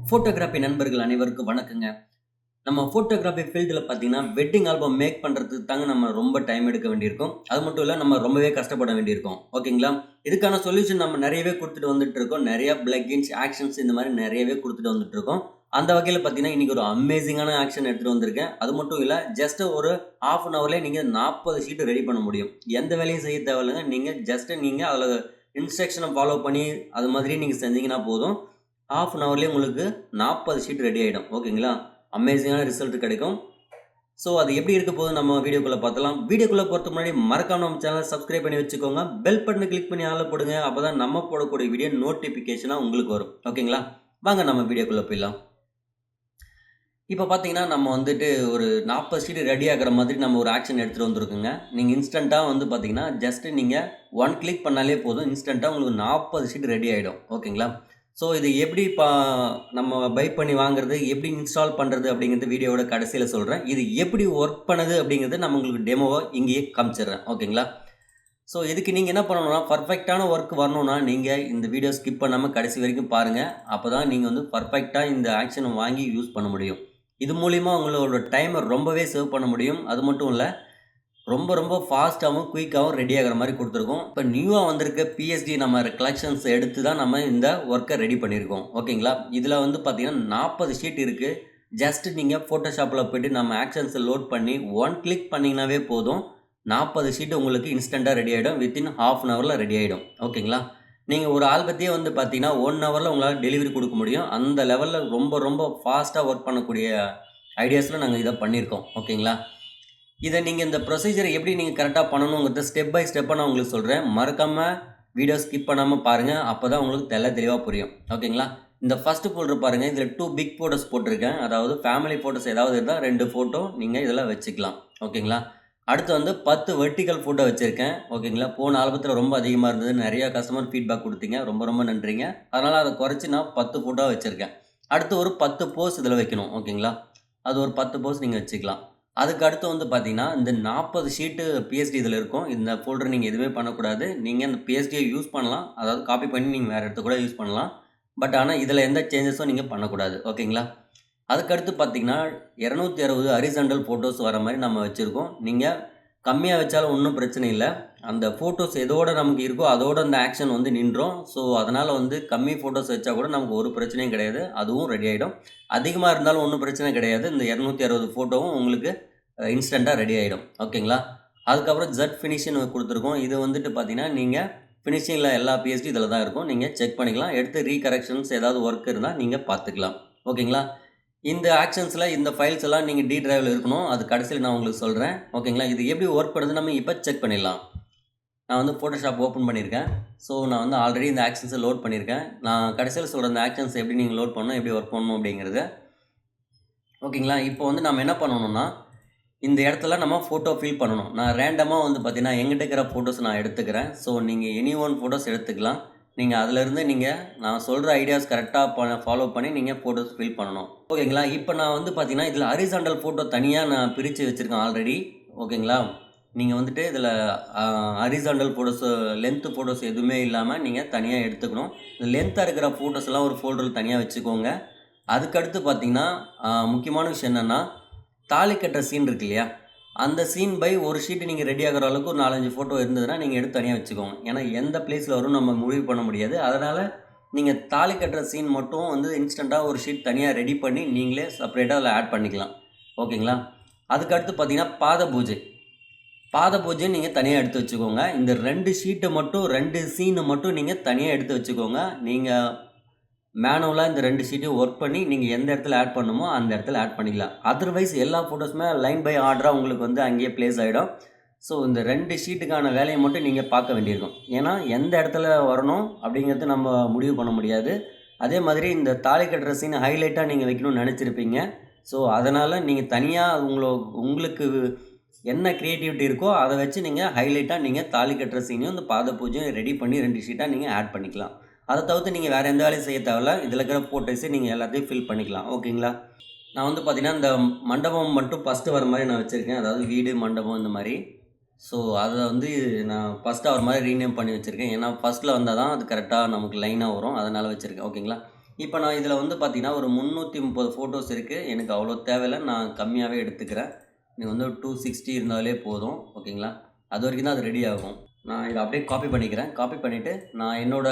Photography நண்பர்கள் அனைவருக்கும் வணக்கங்க. நம்ம ஃபோட்டோகிராஃபி ஃபீல்டில் பார்த்தீங்கன்னா, வெட்டிங் ஆல்பம் மேக் பண்ணுறதுக்கு தாங்க நம்ம ரொம்ப டைம் எடுக்க வேண்டியிருக்கும். அது மட்டும் இல்ல, நம்ம ரொம்பவே கஷ்டப்பட வேண்டியிருக்கும். ஓகேங்களா? இதுக்கான சொல்யூஷன் நம்ம நெறையவே குடுத்துட்டு வந்துட்டு இருக்கோம். நெறைய பிளக்கின்ஸ், ஆக்ஷன்ஸ் இந்த மாரி நெறையவே குடுத்துட்டு வந்துட்டு இருக்கோம். அந்த வகையில பார்த்தீங்கன்னா, இன்னைக்கு ஒரு அமேசிங்கான ஆக்ஷன் எடுத்துட்டு வந்திருக்கேன். அது மட்டும் இல்ல, ஜஸ்ட் ஒரு 1/2 அன் ஹவர்லயே நீங்க 40 ஷீட் ரெடி பண்ண முடியும். எந்த வேலையும் செய்ய தேவையில்லங்க. நீங்க அதுல இன்ஸ்ட்ரக்ஷன ஃபாலோ பண்ணி, அது மாதிரி நீங்க செஞ்சீங்கன்னா போதும். 1/2 அன் ஹவர்லயே உங்களுக்கு 40 ஷீட் ரெடி ஆயிடும். ஓகேங்களா? அமேசிங்கான ரிசல்ட் கிடைக்கும். ஸோ அது எப்படி இருக்க போகுது நம்ம வீடியோக்குள்ள பார்த்தலாம். வீடியோக்குள்ள போறதுக்கு முன்னாடி மறக்காம நம்ம சேனலை சப்ஸ்கிரைப் பண்ணி வச்சுக்கோங்க. பெல் பட்டனை கிளிக் பண்ணி ஆல்ல போடுங்க. அப்பதான் நம்ம போடக்கூடிய வீடியோ நோட்டிஃபிகேஷனா உங்களுக்கு வரும். ஓகேங்களா? வாங்க நம்ம வீடியோக்குள்ள போயிடலாம். இப்ப பார்த்தீங்கன்னா, நம்ம வந்துட்டு ஒரு 40 ஷீட் ரெடி ஆகுற மாதிரி நம்ம ஒரு ஆக்ஷன் எடுத்துட்டு வந்திருக்கோங்க. நீங்க இன்ஸ்டன்ட்டா வந்து பார்த்தீங்கன்னா, ஜஸ்ட் நீங்க 1 கிளிக் பண்ணாலே போதும். இன்ஸ்டன்ட்டா உங்களுக்கு 40 ஷீட் ரெடி ஆயிடும். ஓகேங்களா? ஸோ இது எப்படி நம்ம பை பண்ணி வாங்குறது, எப்படி இன்ஸ்டால் பண்றது அப்படிங்கிறது வீடியோவோட கடைசியில சொல்றேன். இது எப்படி ஒர்க் பண்ணுது அப்படிங்கிறத நான் உங்களுக்கு டெமோவா இங்கேயே காமிச்சிடுறேன். ஓகேங்களா? ஸோ இதுக்கு நீங்க என்ன பண்ணணும்னா, பெர்ஃபெக்ட்டான ஒர்க் வரணும்னா, நீங்க இந்த வீடியோ ஸ்கிப் பண்ணாம கடைசி வரைக்கும் பாருங்க. அப்பதான் நீங்க வந்து பெர்ஃபெக்ட்டா இந்த ஆக்ஷன வாங்கி யூஸ் பண்ண முடியும். இது மூலியமா உங்களோட டைம ரொம்பவே சேவ் பண்ண முடியும். அது மட்டும் இல்ல, ரொம்ப ரொம்ப ஃபாஸ்ட்டாவும், குயிக்காவும் ரெடி ஆகுற மாரி குடுத்துருக்கோம். இப்ப நியூவா வந்திருக்க பிஎஸ்டி நம்ம கலெக்ஷன்ஸ் எடுத்து தான் நம்ம இந்த ஒர்க்க ரெடி பண்ணியிருக்கோம். ஓகேங்களா? இதுல வந்து பார்த்தீங்கன்னா 40 ஷீட் இருக்கு. ஜஸ்ட் நீங்க Photoshopல போயிட்டு நம்ம ஆக்ஷன்ஸ லோட் பண்ணி 1 கிளிக் பண்ணீங்கனாவே போதும். 40 ஷீட் உங்களுக்கு இன்ஸ்டன்ட்டா ரெடி ஆயிடும். வித்தின் 1/2 அன் ஹவர்ல ரெடி ஆயிடும். ஓகேங்களா? நீங்க ஒரு ஆல்பத்தையே வந்து பார்த்தீங்கன்னா, 1 ஹவர்ல உங்களால டெலிவரி குடுக்க முடியும். அந்த லெவல்ல ரொம்ப ரொம்ப ஃபாஸ்ட்டா ஒர்க் பண்ணக்கூடிய ஐடியாஸ்ல நாங்க இத பண்ணியிருக்கோம். ஓகேங்களா? இத நீங்க இந்த ப்ரொசீஜர எப்படி நீங்க கரெக்ட்டா பண்ணணுங்கிறத ஸ்டெப் பை ஸ்டெப்பா நான் உங்களுக்கு சொல்றேன். மறக்காம வீடியோ ஸ்கிப் பண்ணாம பாருங்க. அப்பதான் உங்களுக்கு தெளிவா புரியும். ஓகேங்களா? இந்த ஃபர்ஸ்ட் ஃபோல்டர் பாருங்க. இதுல 2 பிக் ஃபோட்டோஸ் போட்டிருக்கேன். அதாவது ஃபேமிலி ஃபோட்டோஸ் ஏதாவது இருந்தா 2 ஃபோட்டோ நீங்க இதுல வச்சுக்கலாம். ஓகேங்களா? அடுத்து வந்து 10 வெர்டிகல் ஃபோட்டோ வச்சிருக்கேன். ஓகேங்களா? போன ஆல்பத்துல ரொம்ப அதிகமா இருந்தது. நெறைய கஸ்டமர் ஃபீட்பேக் குடுத்தீங்க. ரொம்ப ரொம்ப நன்றிங்க. அதனால அத குறைச்சு நான் 10 ஃபோட்டோவா வச்சிருக்கேன். அடுத்து ஒரு 10 போஸ் இதுல வைக்கணும். ஓகேங்களா? அது ஒரு 10 போஸ் நீங்க வச்சுக்கலாம். அதுக்கு அடுத்து வந்து பார்த்தீங்கன்னா, இந்த 40 ஷீட்டு பிஎஸ்டி இதில இருக்கும். இந்த ஃபோல்டர் நீங்க எதுவுமே பண்ணக்கூடாது. நீங்க இந்த பிஎஸ்டிய யூஸ் பண்ணலாம். அதாவது காப்பி பண்ணி நீங்க வேற இடத்துல கூட யூஸ் பண்ணலாம். பட் ஆனா இதில எந்த சேஞ்சஸும் நீங்க பண்ணக்கூடாது. ஓகேங்களா? அதுக்கு அடுத்து பார்த்தீங்கன்னா, 260 ஹாரிசான்டல் ஃபோட்டோஸ் வர மாரி நம்ம வச்சிருக்கோம். நீங்க கம்மியா வச்சாலும் ஒண்ணும் பிரச்சனை இல்ல. அந்த ஃபோட்டோஸ் எதோட நமக்கு இருக்கோ, அதோட அந்த ஆக்ஷன் வந்து நின்றும். ஸோ, அதனால வந்து கம்மி ஃபோட்டோஸ் வச்சா கூட நமக்கு ஒரு பிரச்சனையும் கிடையாது. அதுவும் ரெடி ஆயிடும். அதிகமா இருந்தாலும் ஒண்ணும் பிரச்சனை கிடையாது. இந்த 260 ஃபோட்டோவும் உங்களுக்கு இன்ஸ்டன்ட்டா ரெடி ஆயிடும். ஓகேங்களா? அதுக்கப்புறம் ஜெட் ஃபினிஷ்ன்னு குடுத்துருக்கோம். இது வந்துட்டு பார்த்தீங்கன்னா, நீங்க ஃபினிஷிங்ல எல்லா பிஎஸ்டி இதில தான் இருக்கும். நீங்க செக் பண்ணிக்கலாம். எடுத்து ரீகரெக்ஷன்ஸ் ஏதாவது ஒர்க் இருந்தா நீங்க பார்த்துக்கலாம். ஓகேங்களா? இந்த ஆக்ஷன்ஸ்ல இந்த ஃபைல்ஸ் எல்லாம் நீங்க டி டிரைவ்ல இருக்கணும். அது கடைசியில நான் உங்களுக்கு சொல்றேன். ஓகேங்களா? இது எப்படி ஒர்க் பண்ணுதுன்னு நம்ம இப்ப செக் பண்ணிடலாம். நான் வந்து Photoshop ஓப்பன் பண்ணியிருக்கேன். ஸோ, நான் வந்து ஆல்ரெடி இந்த ஆக்ஷன்ஸ லோட் பண்ணியிருக்கேன். நான் கடைசியில சொல்ற இந்த ஆக்ஷன்ஸ் எப்படி நீங்க லோட் பண்ணணும், எப்படி ஒர்க் பண்ணணும் அப்படிங்கிறத. ஓகேங்களா? இப்போ வந்து நம்ம என்ன பண்ணணும்னா, இந்த இடத்துல நம்ம ஃபோட்டோ ஃபில் பண்ணணும். நான் ரேண்டமா வந்து பார்த்தீங்கன்னா, என்கிட்ட இருக்கிற ஃபோட்டோஸ் நான் எடுத்துக்கிறேன். ஸோ, நீங்க எனி ஒன் ஃபோட்டோஸ் எடுத்துக்கலாம். நீங்க அதிலிருந்து நான் சொல்ற ஐடியாஸ் கரெக்ட்டா ஃபாலோ பண்ணி நீங்க ஃபோட்டோஸ் ஃபில் பண்ணணும். ஓகேங்களா? இப்ப நான் வந்து பார்த்தீங்கன்னா, இதில ஹாரிசான்டல் ஃபோட்டோ தனியா நான் பிரிச்சு வச்சிருக்கேன் ஆல்ரெடி. ஓகேங்களா? நீங்க வந்துட்டு இதில அ ஹாரிசான்டல் ஃபோட்டோஸ், லென்த் ஃபோட்டோஸ் எதுவுமே இல்லாம நீங்க தனியா எடுத்துக்கணும். லென்த்தா இருக்கிற ஃபோட்டோஸ் எல்லாம் ஒரு ஃபோல்டர்ல தனியா வச்சுக்கோங்க. அதுக்கடுத்து பார்த்தீங்கன்னா, முக்கியமான விஷயம் என்னன்னா, தாலி கட்டுற சீன் இருக்கு இல்லையா? அந்த சீன் பை ஒரு ஷீட் நீங்க ரெடி ஆகுற அளவுக்கு ஒரு 4, 5 ஃபோட்டோ இருந்ததுன்னா, நீங்க எடுத்து தனியா வச்சுக்கோங்க. ஏன்னா, எந்த பிளேஸ்ல வரும்னு நம்ம முடிவு பண்ண முடியாது. அதனால நீங்க தாலி கட்டுற சீன் மட்டும் வந்து இன்ஸ்டன்ட்டா ஒரு ஷீட் தனியா ரெடி பண்ணி, நீங்களே செப்பரேட்டா அதில ஆட் பண்ணிக்கலாம். ஓகேங்களா? அதுக்கு அடுத்து பார்த்தீங்கன்னா, பாத பூஜை. பாத பூஜைன்னு நீங்க தனியா எடுத்து வச்சுக்கோங்க. இந்த 2 ஷீட்ட மட்டும் 2 சீன மட்டும் நீங்க தனியா எடுத்து வச்சுக்கோங்க. நீங்க மேனுவலா இந்த 2 ஷீட்டையும் ஒர்க் பண்ணி, நீங்க எந்த இடத்துல ஆட் பண்ணணுமோ, அந்த இடத்துல ஆட் பண்ணிக்கலாம். அதர்வைஸ் எல்லா ஃபோட்டோஸுமே லைன் பை ஆர்டரா உங்களுக்கு வந்து அங்கேயே பிளேஸ் ஆயிடும். ஸோ, இந்த 2 ஷீட்டுக்கான வேலைய மட்டும் நீங்க பார்க்க வேண்டியிருக்கும். ஏன்னா, எந்த இடத்துல வரணும் அப்படிங்கிறது நம்ம முடிவு பண்ண முடியாது. அதே மாதிரி இந்த தாலி கட்டுற சீன் ஹைலைட்டா நீங்க வைக்கணும்னு நெனச்சிருப்பீங்க. ஸோ, அதனால நீங்க தனியா உங்களுக்கு என்ன கிரியேட்டிவிட்டி இருக்கோ, அத வச்சு நீங்க ஹைலைட்டா நீங்க தாலி கட்டுற சீனையும், இந்த பாத பூஜையும் ரெடி பண்ணி 2 ஷீட்டா நீங்க ஆட் பண்ணிக்கலாம். அத தவிர்த்து நீங்க வேற எந்த வேலையும் செய்ய தேவையில்ல. இதில இருக்கிற ஃபோட்டோஸே நீங்க எல்லாத்தையும் ஃபில் பண்ணிக்கலாம். ஓகேங்களா? நான் வந்து பார்த்தீங்கன்னா, இந்த மண்டபம் மட்டும் ஃபர்ஸ்ட்டு வர மாரி நான் வச்சிருக்கேன். அதாவது வீடு, மண்டபம் இந்த மாரி. ஸோ, அத வந்து நான் ஃபர்ஸ்ட்டா வர மாரி ரீநேம் பண்ணி வச்சிருக்கேன். ஏன்னா, ஃபர்ஸ்ட்ல வந்தா தான் அது கரெக்ட்டா நமக்கு லைனா வரும். அதனால வச்சிருக்கேன். ஓகேங்களா? இப்போ நான் இதில் வந்து பார்த்தீங்கன்னா ஒரு 330 ஃபோட்டோஸ் இருக்குது. எனக்கு அவ்வளோ தேவையில்ல, நான் கம்மியாகவே எடுத்துக்கிறேன். எனக்கு வந்து 260 இருந்தாலே போதும். ஓகேங்களா, அது வரைக்கும் தான் அது ரெடி ஆகும். நான் இதை அப்படியே காப்பி பண்ணிக்கிறேன். காப்பி பண்ணிவிட்டு நான் என்னோட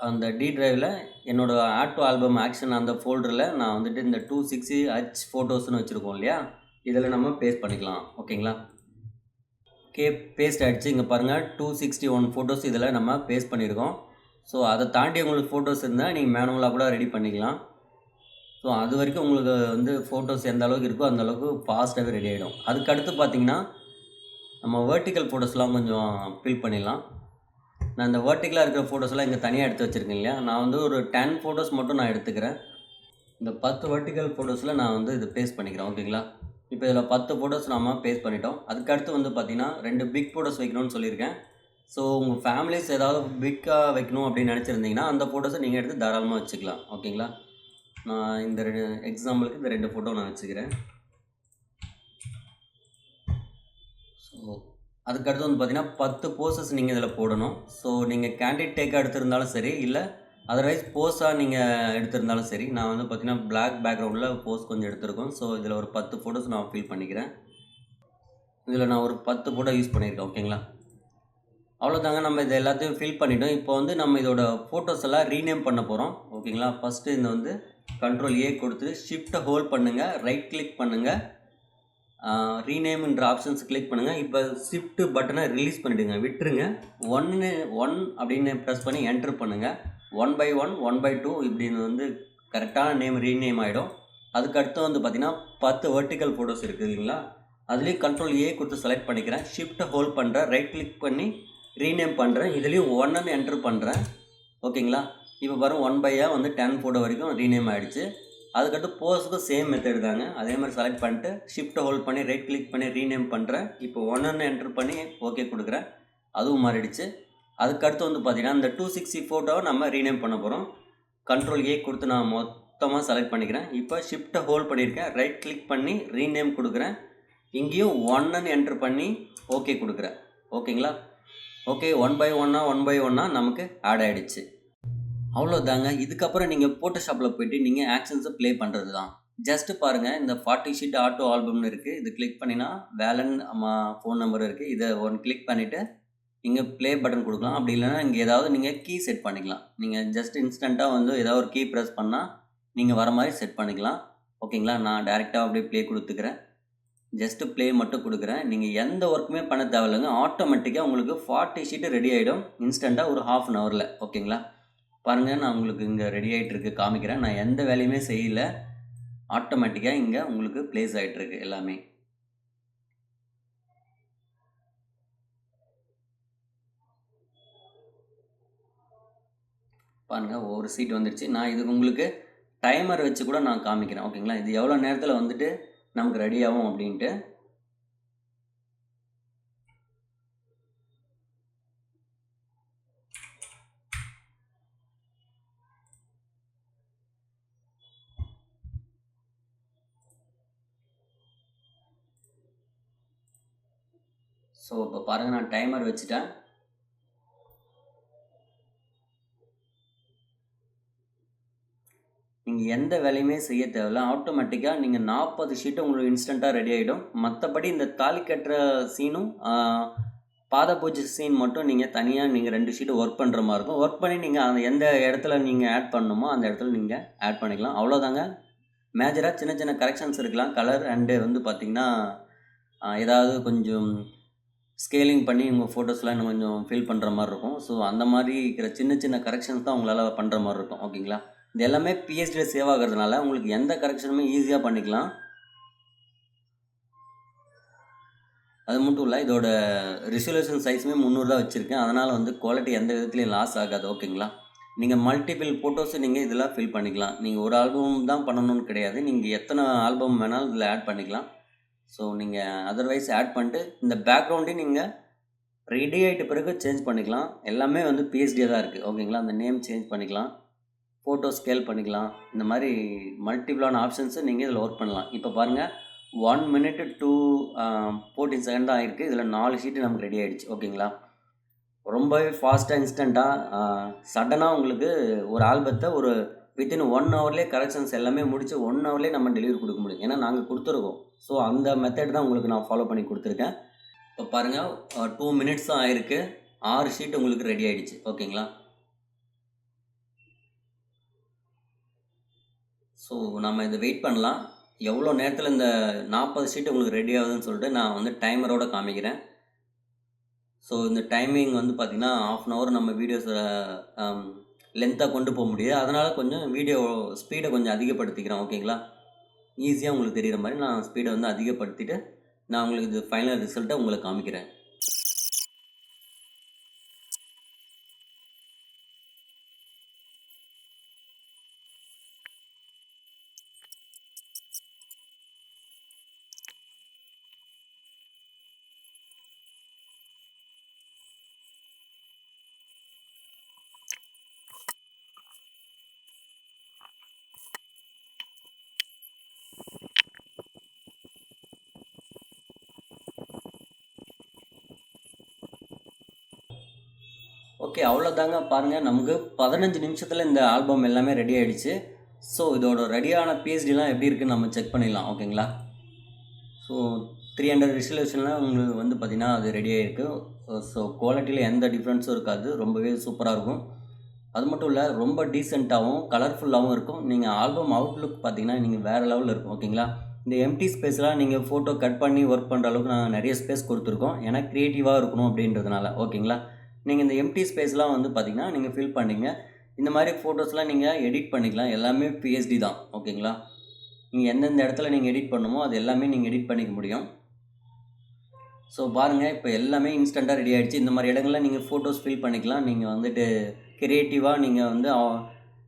அந்த டி டிரைவில் என்னோட ஆட் டு ஆல்பம் ஆக்ஷன் அந்த ஃபோல்டரில் நான் வந்துட்டு இந்த 260 ஃபோட்டோஸ்னு வச்சுருக்கோம் இல்லையா, இதில் நம்ம பேஸ்ட் பண்ணிக்கலாம். ஓகேங்களா, பேஸ்ட் ஆகிடுச்சு. இங்கே பாருங்கள் 261 ஃபோட்டோஸ் இதில் நம்ம பேஸ்ட் பண்ணியிருக்கோம். ஸோ அதை தாண்டி உங்களுக்கு ஃபோட்டோஸ் இருந்தால் நீங்கள் மேனுவலாக கூட ரெடி பண்ணிக்கலாம். ஸோ அது வரைக்கும் உங்களுக்கு வந்து ஃபோட்டோஸ் எந்த அளவுக்கு இருக்கோ அந்த அளவுக்கு ஃபாஸ்ட்டாகவே ரெடி ஆகிடும். அதுக்கடுத்து பார்த்தீங்கன்னா நம்ம வெர்டிக்கல் ஃபோட்டோஸ்லாம் கொஞ்சம் ஃபில் பண்ணிடலாம். நான் இந்த வெர்டிக்கலாக இருக்கிற ஃபோட்டோஸ்லாம் இங்கே தனியாக எடுத்து வச்சுருக்கேன் இல்லையா, நான் வந்து ஒரு 10 ஃபோட்டோஸ் மட்டும் நான் எடுத்துக்கிறேன். இந்த 10 வெர்டிக்கல் ஃபோட்டோஸில் நான் வந்து இது பேஸ்ட் பண்ணிக்கிறேன். ஓகேங்களா, இப்போ இதில் 10 ஃபோட்டோஸ் நம்ம பேஸ்ட் பண்ணிட்டோம். அதுக்கடுத்து வந்து பார்த்திங்கன்னா 2 பிக் ஃபோட்டோஸ் வைக்கணும்னு சொல்லியிருக்கேன். ஸோ உங்கள் ஃபேமிலிஸ் ஏதாவது பிக்காக வைக்கணும் அப்படின்னு நினச்சிருந்தீங்கன்னா அந்த ஃபோட்டோஸை நீங்கள் எடுத்து தாராளமாக வச்சுக்கலாம். ஓகேங்களா, நான் இந்த எக்ஸாம்பிளுக்கு இந்த 2 ஃபோட்டோ நான் வச்சுக்கிறேன். ஸோ அதுக்கடுத்து வந்து பார்த்திங்கன்னா 10 போஸஸ் நீங்கள் இதில் போடணும். ஸோ நீங்கள் கேண்டிட் டேக்காக எடுத்திருந்தாலும் சரி, இல்லை அதர்வைஸ் போஸாக நீங்கள் எடுத்திருந்தாலும் சரி. நான் வந்து பார்த்திங்கன்னா பிளாக் பேக்ரவுண்டில் போஸ் கொஞ்சம் எடுத்திருக்கோம். ஸோ இதில் ஒரு 10 ஃபோட்டோஸ் நான் ஃபில் பண்ணிக்கிறேன். இதில் நான் ஒரு 10 ஃபோட்டோ யூஸ் பண்ணியிருக்கேன். ஓகேங்களா, அவ்வளோதாங்க. நம்ம இதை எல்லாத்தையும் ஃபில் பண்ணிட்டோம். இப்போ வந்து நம்ம இதோட ஃபோட்டோஸ் எல்லாம் ரீநேம் பண்ண போகிறோம். ஓகேங்களா, ஃபஸ்ட்டு இந்த வந்து கண்ட்ரோல் ஏ கொடுத்து ஷிஃப்ட்டை ஹோல்ட் பண்ணுங்கள், ரைட் கிளிக் பண்ணுங்கள், ரீநேம்ன்ற ஆப்ஷன்ஸ் கிளிக் பண்ணுங்கள். இப்போ ஷிஃப்ட் பட்டனை ரிலீஸ் பண்ணிவிடுங்க, விட்டுருங்க. 1 அப்படின்னு ப்ரெஸ் பண்ணி என்ட்ரு பண்ணுங்கள். 1 by 1 1 by 2 இப்படின்னு வந்து கரெக்டான நேம் ரீநேம் ஆகிடும். அதுக்கடுத்து வந்து பார்த்திங்கன்னா 10 வெர்டிக்கல் ஃபோட்டோஸ் இருக்குது இல்லைங்களா, அதுலேயும் கண்ட்ரோல் ஏ கொடுத்து செலக்ட் பண்ணிக்கிறேன், ஷிஃப்ட்டை ஹோல்ட் பண்ணுறேன், ரைட் கிளிக் பண்ணி ரீநேம் பண்ணுறேன். இதுலேயும் 1ன்னு என்ட்ரு பண்ணுறேன். ஓகேங்களா, இப்போ பாருங்கள் 1 by வந்து 10 ஃபோட்டோ வரைக்கும் ரீநேம் ஆகிடுச்சு. அதுக்கடுத்து போஸுக்கும் சேம் மெத்தட் தாங்க. அதே மாதிரி செலக்ட் பண்ணிட்டு ஷிஃப்ட்டை ஹோல்ட் பண்ணி ரைட் கிளிக் பண்ணி ரீநேம் பண்ணுறேன். இப்போ 1ன்னு என்ட்ரு பண்ணி ஓகே கொடுக்குறேன், அதுவும் மாறிடுச்சு. அதுக்கடுத்து வந்து பார்த்திங்கன்னா இந்த 260 ஃபோட்டோவை நம்ம ரீநேம் பண்ண போகிறோம். கண்ட்ரோல் ஏ கொடுத்து நான் மொத்தமாக செலக்ட் பண்ணிக்கிறேன். இப்போ ஷிஃப்ட்டை ஹோல்ட் பண்ணியிருக்கேன், ரைட் கிளிக் பண்ணி ரீநேம் கொடுக்குறேன். இங்கேயும் 1ன்னு என்ட்ரு பண்ணி ஓகே கொடுக்குறேன். ஓகேங்களா, ஓகே 1 by 1 நமக்கு ஆட் ஆகிடுச்சு. அவ்வளோதாங்க. இதுக்கப்புறம் நீங்கள் ஃபோட்டோஷாப்பில் போய்ட்டு நீங்கள் ஆக்ஷன்ஸை ப்ளே பண்ணுறது தான். ஜஸ்ட்டு பாருங்கள், இந்த 40 ஷீட் ஆட்டோ ஆல்பம்னு இருக்குது. இது கிளிக் பண்ணினா வேலன் ஃபோன் நம்பர் இருக்குது. இதை கிளிக் பண்ணிவிட்டு இங்கே ப்ளே பட்டன் கொடுக்கலாம். அப்படி இல்லைனா இங்கே ஏதாவது நீங்கள் கீ செட் பண்ணிக்கலாம். நீங்கள் ஜஸ்ட் இன்ஸ்டண்ட்டாக வந்து ஏதாவது ஒரு கீ ப்ரெஸ் பண்ணால் நீங்கள் வர மாதிரி செட் பண்ணிக்கலாம். ஓகேங்களா, நான் டேரெக்டாக அப்படியே ப்ளே கொடுத்துக்கிறேன். ஜஸ்ட்டு ப்ளே மட்டும் கொடுக்குறேன். நீங்கள் எந்த ஒர்க்குமே பண்ண தேவையில்லைங்க. ஆட்டோமேட்டிக்காக உங்களுக்கு 40 ஷீட்டு ரெடி ஆகிடும் இன்ஸ்டண்ட்டாக ஒரு ½ அன் ஹவரில். ஓகேங்களா, பாருங்கள், நான் உங்களுக்கு இங்கே ரெடி ஆகிட்டுருக்கு காமிக்கிறேன். நான் எந்த வேலையுமே செய்யலை, ஆட்டோமேட்டிக்காக இங்கே உங்களுக்கு ப்ளேஸ் ஆகிட்டுருக்கு எல்லாமே. பாருங்கள், ஒவ்வொரு சீட் வந்துடுச்சு. நான் இதுக்கு உங்களுக்கு டைமர் வச்சு கூட நான் காமிக்கிறேன். ஓகேங்களா, இது எவ்வளோ நேரத்தில் வந்துட்டு நமக்கு ரெடி ஆகும் அப்படின்ட்டு. ஸோ இப்போ பாருங்கள், நான் டைமர் வச்சுட்டேன். நீங்கள் எந்த வேலையுமே செய்ய தேவையில்ல, ஆட்டோமேட்டிக்காக நீங்கள் 40 ஷீட்டு உங்களுக்கு இன்ஸ்டண்ட்டாக ரெடி ஆகிடும். மற்றபடி இந்த தாலி கட்டுற சீனும் பாத பூஜை சீன் மட்டும் நீங்கள் தனியாக நீங்கள் 2 ஷீட்டு ஒர்க் பண்ணுற மாதிரி இருக்கும். ஒர்க் பண்ணி நீங்கள் அந்த எந்த இடத்துல நீங்கள் ஆட் பண்ணணுமோ அந்த இடத்துல நீங்கள் ஆட் பண்ணிக்கலாம். அவ்வளோதாங்க. மேஜராக சின்ன சின்ன கரெக்ஷன்ஸ் இருக்கலாம். கலர் அண்டு வந்து பார்த்திங்கன்னா ஏதாவது கொஞ்சம் ஸ்கேலிங் பண்ணி உங்கள் ஃபோட்டோஸ்லாம் இன்னும் கொஞ்சம் ஃபில் பண்ணுற மாதிரி இருக்கும். ஸோ அந்த மாதிரி இருக்கிற சின்ன சின்ன கரெக்ஷன்ஸ் தான் உங்களால் பண்ணுற மாதிரி இருக்கும். ஓகேங்களா, இது எல்லாமே பிஎஸ்டியில் சேவ் ஆகிறதுனால உங்களுக்கு எந்த கரெக்ஷனுமே ஈஸியாக பண்ணிக்கலாம். அது மட்டும் இல்லை, இதோட ரிசல்யூஷன் சைஸுமே 300 தான் வச்சுருக்கேன். அதனால் வந்து குவாலிட்டி எந்த விதத்துலையும் லாஸ் ஆகாது. ஓகேங்களா, நீங்கள் மல்டிபிள் ஃபோட்டோஸை நீங்கள் இதெல்லாம் ஃபில் பண்ணிக்கலாம். நீங்கள் ஒரு ஆல்பம் தான் பண்ணணும்னு கிடையாது, நீங்கள் எத்தனை ஆல்பம் வேணாலும் இதில் ஆட் பண்ணிக்கலாம். ஸோ நீங்கள் அதர்வைஸ் ஆட் பண்ணிட்டு இந்த பேக்ரவுண்டையும் நீங்கள் ரெடி ஆகிட்ட பிறகு சேஞ்ச் பண்ணிக்கலாம். எல்லாமே வந்து பிஎஸ்டியாக தான் இருக்குது. ஓகேங்களா, அந்த நேம் சேஞ்ச் பண்ணிக்கலாம், ஃபோட்டோ ஸ்கேல் பண்ணிக்கலாம். இந்த மாதிரி மல்டிபிளான ஆப்ஷன்ஸை நீங்கள் இதில் ஒர்க் பண்ணலாம். இப்போ பாருங்கள், 1 minute to 14 செகண்ட் தான் ஆகிருக்கு. இதில் 4 ஷீட்டு நமக்கு ரெடி ஆகிடுச்சு. ஓகேங்களா, ரொம்பவே ஃபாஸ்ட்டாக இன்ஸ்டண்ட்டாக சடனாக உங்களுக்கு ஒரு ஆல்பத்தை ஒரு வித்தின் 1 ஹவர்லேயே கரெக்ஷன்ஸ் எல்லாமே முடிச்சு 1 ஹவர்லேயே நம்ம டெலிவரி கொடுக்க முடியும். ஏன்னா நாங்கள் கொடுத்துருக்கோம். ஸோ அந்த மெத்தட் தான் உங்களுக்கு நான் ஃபாலோ பண்ணி கொடுத்துருக்கேன். இப்போ பாருங்கள் 2 மினிட்ஸ் தான் ஆயிருக்கு. 6 ஷீட் உங்களுக்கு ரெடி ஆகிடுச்சு. ஓகேங்களா? ஸோ நம்ம இதை வெயிட் பண்ணலாம். எவ்வளோ நேரத்தில் இந்த 40 ஷீட் உங்களுக்கு ரெடி ஆகுதுன்னு சொல்லிட்டு நான் வந்து டைமரோடு காமிக்கிறேன். ஸோ இந்த டைமிங் வந்து பார்த்திங்கன்னா 1/2 ஹவர் நம்ம வீடியோஸை லென்த்தாக கொண்டு போக முடியாது. அதனால் கொஞ்சம் வீடியோ ஸ்பீடை கொஞ்சம் அதிகப்படுத்திக்கிறேன். ஓகேங்களா? ஈஸியாக உங்களுக்கு தெரிகிற மாதிரி நான் ஸ்பீடை வந்து அதிகப்படுத்திட்டு நான் உங்களுக்கு இது ஃபைனல் ரிசல்ட்டை உங்களுக்கு காமிக்கிறேன். ஓகே, அவ்வளோதாங்க. பாருங்கள், நமக்கு 15 நிமிஷத்தில் இந்த ஆல்பம் எல்லாமே ரெடி ஆகிடுச்சு. ஸோ இதோட ரெடியான பிஎஸ்டிலாம் எப்படி இருக்குன்னு நம்ம செக் பண்ணிடலாம். ஓகேங்களா? ஸோ 300 ரெசல்யூஷனில் உங்களுக்கு வந்து பார்த்திங்கன்னா அது ரெடி ஆகிருக்கு. ஸோ குவாலிட்டியில் எந்த டிஃப்ரென்ஸும் இருக்காது. ரொம்பவே சூப்பராக இருக்கும். அது மட்டும் இல்லை, ரொம்ப டீசெண்டாகவும் கலர்ஃபுல்லாகவும் இருக்கும். நீங்கள் ஆல்பம் அவுட்லுக் பார்த்திங்கன்னா நீங்கள் வேறு லெவலில் இருக்கும். ஓகேங்களா? இந்த எம்டி ஸ்பேஸ்லாம் நீங்கள் ஃபோட்டோ கட் பண்ணி ஒர்க் பண்ணுற அளவுக்கு நாங்கள் நிறைய ஸ்பேஸ் கொடுத்துருக்கோம். ஏன்னா க்ரியேட்டிவாக இருக்கணும் அப்படின்றதுனால. ஓகேங்களா? நீங்கள் இந்த எம்டி ஸ்பேஸ்லாம் வந்து பார்த்திங்கன்னா நீங்கள் ஃபில் பண்ணிங்க. இந்த மாதிரி ஃபோட்டோஸ்லாம் நீங்கள் எடிட் பண்ணிக்கலாம். எல்லாமே பிஎஸ்டி தான். ஓகேங்களா? நீங்கள் எந்தெந்த இடத்துல நீங்கள் எடிட் பண்ணணுமோ அது எல்லாமே நீங்கள் எடிட் பண்ணிக்க முடியும். ஸோ பாருங்கள், இப்போ எல்லாமே இன்ஸ்டண்ட்டாக ரெடி ஆகிடுச்சு. இந்த மாதிரி இடங்களில் நீங்கள் ஃபோட்டோஸ் ஃபில் பண்ணிக்கலாம். நீங்கள் வந்துட்டு க்ரியேட்டிவாக நீங்கள் வந்து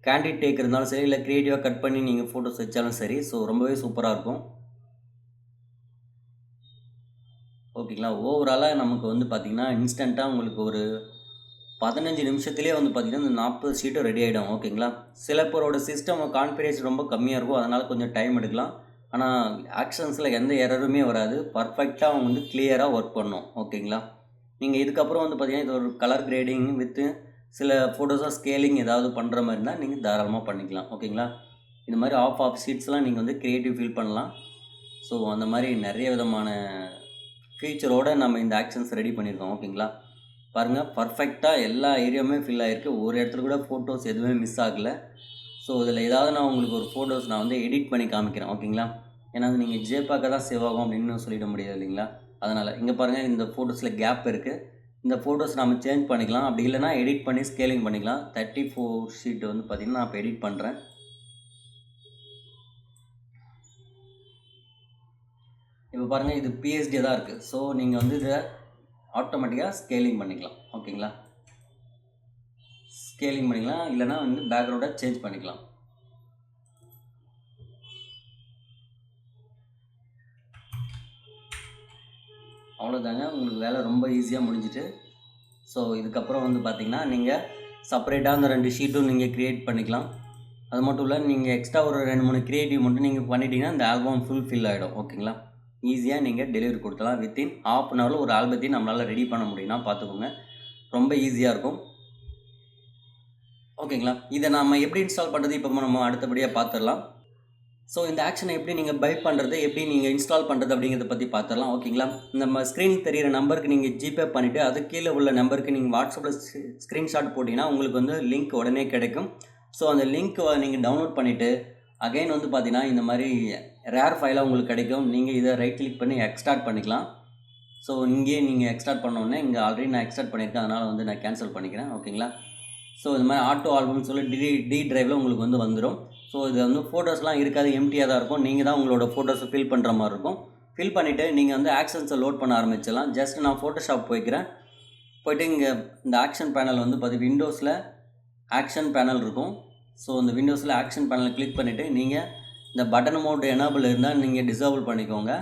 கேண்டிட் டேக் இருந்தாலும் சரி, இல்லை க்ரியேட்டிவாக கட் பண்ணி நீங்கள் ஃபோட்டோஸ் வச்சாலும் சரி. ஸோ ரொம்பவே சூப்பராக இருக்கும். ஓகேங்களா? ஓவராலாக நமக்கு வந்து பார்த்திங்கன்னா இன்ஸ்டண்ட்டாக உங்களுக்கு ஒரு 15 நிமிஷத்துலேயே வந்து பார்த்திங்கன்னா இந்த 40 ஷீட்டும் ரெடி ஆகிடும். ஓகேங்களா? சில பேரோட சிஸ்டம் கான்ஃபிகரேஷன் ரொம்ப கம்மியாக இருக்கும். அதனால் கொஞ்சம் டைம் எடுக்கலாம். ஆனால் ஆக்ஷன்ஸில் எந்த எரருமே வராது. பர்ஃபெக்டாக அவங்க வந்து கிளியராக ஒர்க் பண்ணணும். ஓகேங்களா? நீங்கள் இதுக்கப்புறம் வந்து பார்த்திங்கன்னா இது ஒரு கலர் கிரேடிங் வித்து சில ஃபோட்டோஸாக ஸ்கேலிங் ஏதாவது பண்ணுற மாதிரி இருந்தால் நீங்கள் தாராளமாக பண்ணிக்கலாம். ஓகேங்களா? இந்த மாதிரி ஆஃப் ஷீட்ஸ்லாம் நீங்கள் வந்து க்ரியேட்டிவ் ஃபீல் பண்ணலாம். ஸோ அந்த மாதிரி நிறைய விதமான ஃபீச்சரோடு நம்ம இந்த ஆக்ஷன்ஸ் ரெடி பண்ணியிருக்கோம். ஓகேங்களா? பாருங்கள், பர்ஃபெக்டாக எல்லா ஏரியாவுமே ஃபில் ஆகிருக்கு. ஒரு இடத்துல கூட ஃபோட்டோஸ் எதுவுமே மிஸ் ஆகலை. ஸோ இதில் ஏதாவது நான் உங்களுக்கு ஒரு ஃபோட்டோஸ் நான் வந்து எடிட் பண்ணி காமிக்கிறேன். ஓகேங்களா? ஏன்னா அது நீங்கள் ஜேபாக்க தான் சேவ் ஆகும் அப்படின்னு சொல்லிட முடியாது இல்லைங்களா? அதனால் இங்கே பாருங்கள், இந்த ஃபோட்டோஸில் கேப் இருக்குது. இந்த ஃபோட்டோஸ் நம்ம சேஞ்ச் பண்ணிக்கலாம். அப்படி இல்லைனா எடிட் பண்ணி ஸ்கேலிங் பண்ணிக்கலாம். 34 ஷீட் வந்து பார்த்திங்கன்னா நான் இப்போ எடிட் பண்ணுறேன். இப்போ பாருங்கள், இது பிஎஸ்டி தான் இருக்குது. ஸோ நீங்கள் வந்து இதை ஆட்டோமேட்டிக்காக ஸ்கேலிங் பண்ணிக்கலாம். ஓகேங்களா? ஸ்கேலிங் பண்ணிக்கலாம். இல்லைனா வந்து பேக்ரவுண்டை சேஞ்ச் பண்ணிக்கலாம். அவ்வளோதாங்க. உங்களுக்கு வேலை ரொம்ப ஈஸியாக முடிஞ்சிட்டு. ஸோ இதுக்கப்புறம் வந்து பார்த்திங்கன்னா நீங்கள் செப்பரேட்டாக அந்த 2 ஷீட்டும் நீங்கள் க்ரியேட் பண்ணிக்கலாம். அது மட்டும் இல்லை, நீங்கள் எக்ஸ்ட்ரா ஒரு 2-3 க்ரியேட்டிவ் மட்டும் நீங்கள் பண்ணிட்டீங்கன்னா இந்த ஆல்பம் ஃபில் ஆகிடும். ஓகேங்களா? ஈஸியாக நீங்கள் டெலிவரி கொடுத்தலாம். வித்தின் ½ அன் ஹவரில் ஒரு ஆல்பத்தையும் நம்மளால் ரெடி பண்ண முடியும்னா பார்த்துக்கோங்க. ரொம்ப ஈஸியாக இருக்கும். ஓகேங்களா? இதை நம்ம எப்படி இன்ஸ்டால் பண்ணுறது இப்போ நம்ம அடுத்தபடியாக பார்த்துடலாம். ஸோ இந்த ஆக்ஷனை எப்படி நீங்கள் பை பண்ணுறது, எப்படி நீங்கள் இன்ஸ்டால் பண்ணுறது அப்படிங்கிறத பற்றி பார்த்துடலாம். ஓகேங்களா? நம்ம ஸ்க்ரீன் தெரிகிற நம்பருக்கு நீங்கள் ஜிபே பண்ணிவிட்டு அது கீழே உள்ள நம்பருக்கு நீங்கள் வாட்ஸ்அப்பில் ஸ்க்ரீன்ஷாட் போட்டிங்கன்னா உங்களுக்கு வந்து லிங்க் உடனே கிடைக்கும். ஸோ அந்த லிங்க்கை நீங்கள் டவுன்லோட் பண்ணிவிட்டு அகைன் வந்து பார்த்திங்கன்னா இந்த மாதிரி ரேர் ஃபைலாக உங்களுக்கு கிடைக்கும். நீங்கள் இதை ரைட் கிளிக் பண்ணி எக்ஸ்ட்ராக்ட் பண்ணிக்கலாம். ஸோ இங்கேயே நீங்கள் எக்ஸ்ட்ராக்ட் பண்ணோடனே இங்கே ஆல்ரெடி நான் எக்ஸ்ட்ராக்ட் பண்ணியிருக்கேன். அதனால் வந்து நான் கேன்சல் பண்ணிக்கிறேன். ஓகேங்களா? ஸோ இந்த மாதிரி ஆட்டோ ஆல்பம்னு சொல்லி டி ட்ரைவில் உங்களுக்கு வந்து வந்துடும். ஸோ இது வந்து ஃபோட்டோஸ்லாம் இருக்காது, எம்டியாக தான் இருக்கும். நீங்கள் தான் உங்களோட ஃபோட்டோஸை ஃபில் பண்ணுற மாதிரி இருக்கும். ஃபில் பண்ணிவிட்டு நீங்கள் வந்து ஆக்ஷன்ஸை லோட் பண்ண ஆரம்பிச்சிடலாம். ஜஸ்ட் நான் ஃபோட்டோஷாப் போய்க்கிறேன். போய்ட்டு இங்கே இந்த ஆக்ஷன் பேனல் வந்து விண்டோஸில் ஆக்ஷன் பேனல் இருக்கும். ஸோ இந்த விண்டோஸில் ஆக்ஷன் பேனலை கிளிக் பண்ணிவிட்டு நீங்கள் இந்த பட்டன் மோட் எனேபிள் இருந்தால் நீங்கள் டிசேபிள் பண்ணிக்கோங்க.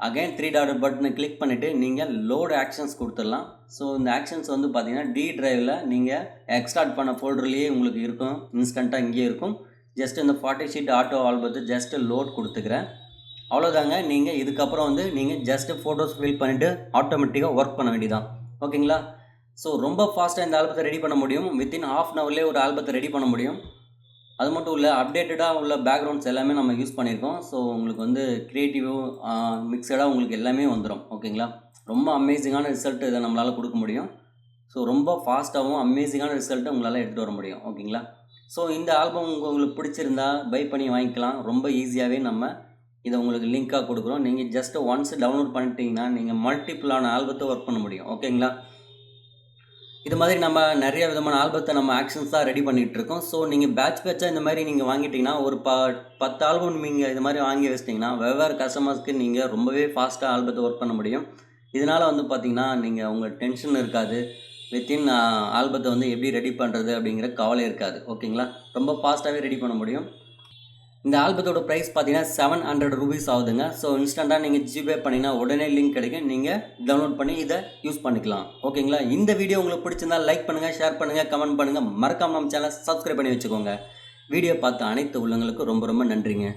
அகைன் 3 டாட் பட்டனை கிளிக் பண்ணிவிட்டு நீங்கள் லோடு ஆக்ஷன்ஸ் கொடுத்துடலாம். ஸோ இந்த ஆக்ஷன்ஸ் வந்து பார்த்திங்கன்னா டி ட்ரைவில் நீங்கள் எக்ஸ்ட்ராக்ட் பண்ண ஃபோல்டர்லேயே உங்களுக்கு இருக்கும். இன்ஸ்டண்ட்டாக இங்கேயே இருக்கும். ஜஸ்ட் இந்த 40 ஷீட் ஆட்டோ ஆல்பத்தை ஜஸ்ட்டு லோட் கொடுத்துக்கிறேன். அவ்வளோதாங்க. நீங்கள் இதுக்கப்புறம் வந்து நீங்கள் ஜஸ்ட்டு ஃபோட்டோஸ் ஃபில் பண்ணிவிட்டு ஆட்டோமேட்டிக்காக ஒர்க் பண்ண வேண்டியதான். ஓகேங்களா? ஸோ ரொம்ப ஃபாஸ்ட்டாக இந்த ஆல்பத்தை ரெடி பண்ண முடியும். வித்தின் ½ அன் ஹவர்லேயே ஒரு ஆல்பத்தை ரெடி பண்ண முடியும். அது மட்டும் இல்ல, அப்டேட்டடா உள்ள பேக்ரவுண்ட்ஸ் எல்லாமே நம்ம யூஸ் பண்ணியிருக்கோம். ஸோ உங்களுக்கு வந்து கிரியேட்டிவும் மிக்ஸடா உங்களுக்கு எல்லாமே வந்துரும். ஓகேங்களா? ரொம்ப அமேசிங்கான ரிசல்ட் இத நம்மளால குடுக்க முடியும். ஸோ ரொம்ப ஃபாஸ்ட்டாவும் அமேசிங்கான ரிசல்ட்ட உங்களால எடுத்துட்டு வர முடியும். ஓகேங்களா? ஸோ இந்த ஆல்பம் உங்களுக்கு பிடிச்சிருந்தா பை பண்ணி வாங்கிக்கலாம். ரொம்ப ஈஸியாவே நம்ம இத உங்களுக்கு லிங்க்கா குடுக்குறோம். நீங்க ஜஸ்ட் ஒன்ஸ் டவுன்லோட் பண்ணிட்டீங்கன்னா, நீங்க மல்டிபிளான ஆல்பத்த ஒர்க் பண்ண முடியும். ஓகேங்களா? இது மாதிரி நம்ம நெறைய விதமான ஆல்பத்த நம்ம ஆக்ஷன்ஸா ரெடி பண்ணிட்டுருக்கோம். ஸோ நீங்க பேட்ச்சா இந்த மாரி நீங்க வாங்கிட்டீங்கன்னா, ஒரு 10 ஆல்பம் நீங்க இது மாரி வாங்கி வச்சுட்டீங்கன்னா, வெவ்வேறு கஸ்டமர்ஸ்க்கு நீங்க ரொம்பவே ஃபாஸ்ட்டா ஆல்பத்த ஒர்க் பண்ண முடியும். இதனால வந்து பார்த்தீங்கன்னா, நீங்க உங்க டென்ஷன் இருக்காது. வித்தின் ஆல்பத்த வந்து எப்படி ரெடி பண்றது அப்படிங்கிற கவலை இருக்காது. ஓகேங்களா? ரொம்ப ஃபாஸ்ட்டாவே ரெடி பண்ண முடியும். இந்த ஆல்பத்தோட பிரைஸ் பார்த்தீங்கன்னா, ₹700 ஆகுதுங்க. ஸோ இன்ஸ்டன்ட்டா நீங்க ஜிபே பண்ணீங்கன்னா, உடனே லிங்க் கிடைக்கும். நீங்க டவுன்லோட் பண்ணி இத யூஸ் பண்ணிக்கலாம். ஓகேங்களா? இந்த வீடியோ உங்களுக்கு பிடிச்சிருந்தா லைக் பண்ணுங்க, ஷேர் பண்ணுங்க, கமெண்ட் பண்ணுங்க. மறக்காம நம்ம சேனல சப்ஸ்கிரைப் பண்ணி வச்சுக்கோங்க. வீடியோ பார்த்த அனைத்து உள்ளங்களுக்கும் ரொம்ப ரொம்ப நன்றிங்க.